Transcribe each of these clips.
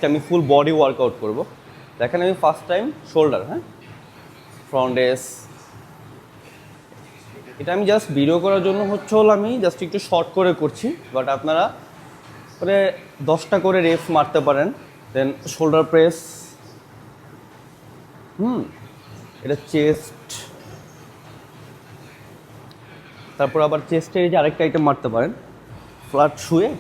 আমি full body workout করব। দেখেন আমি ফার্স্ট টাইম শোল্ডার, হ্যাঁ, ফ্রন্ট ডেস। এটা আমি জাস্ট ভিডিও করার জন্য আমি জাস্ট একটু শর্ট করে করছি, বাট আপনারা মানে 10টা করে রেপস মারতে পারেন। দেন শোল্ডার প্রেস, এটা চেস্ট, তারপর আবার চেস্টের এই যে আরেকটা আইটেম মারতে পারেন, ফ্ল্যাট শুয়ে।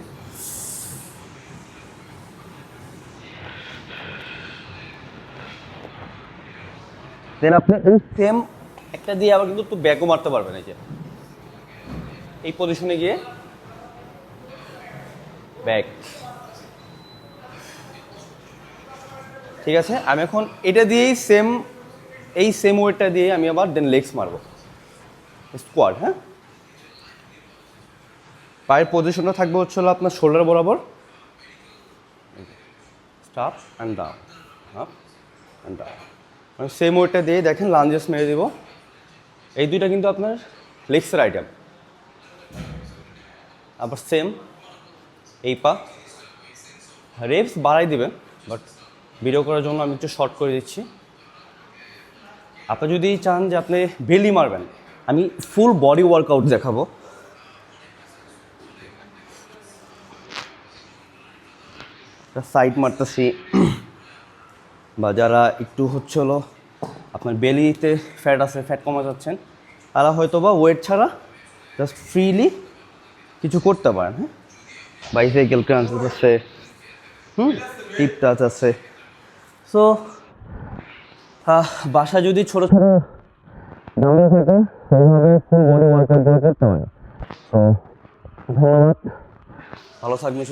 দেন আপনি এই সেম একটা দিয়ে আবার কিন্তু একটু ব্যাকও মারতে পারবেন। এই যে এই পজিশনে গিয়ে ব্যাক। ঠিক আছে, আমি এখন এটা দিয়েই এই সেম ওয়েটটা দিয়ে আমি আবার দেন লেগস মারবো, স্কোয়াড। হ্যাঁ, পায়ের পজিশনটা থাকবে আপনার শোল্ডার বরাবর, step and down, up and down. আমি সেম ওয়েটটা দিয়ে দেখেন লাঞ্জেস মেরে দিব। এই দুইটা কিন্তু আপনার লেগসের আইটেম। আবার সেম এই পা রেপস বাড়াই দিবেন, বাট ভিডিও করার জন্য আমি একটু শর্ট করে দিচ্ছি। আপনি যদি চান যে আপনি বেলি মারবেন, আমি ফুল বডি ওয়ার্কআউট দেখাবো। সাইড মারতেছি, বা যারা একটু আপনার বেলিতে ফ্যাট আছে, ফ্যাট কমা যাচ্ছেন, তারা হয়তো বা ওয়েট ছাড়া জাস্ট ফ্রিলি কিছু করতে পারেন। হ্যাঁ, বাইসাইকেল ক্রাঞ্চ আছে, টিপ টাচ আছে। সো বাসা যদি ছোটো ছোটো দাঁড়িয়ে থাকে সেইভাবে ফুল বডি ওয়ার্কআউট করতে পারেন। ধন্যবাদ, ভালো থাকবেন।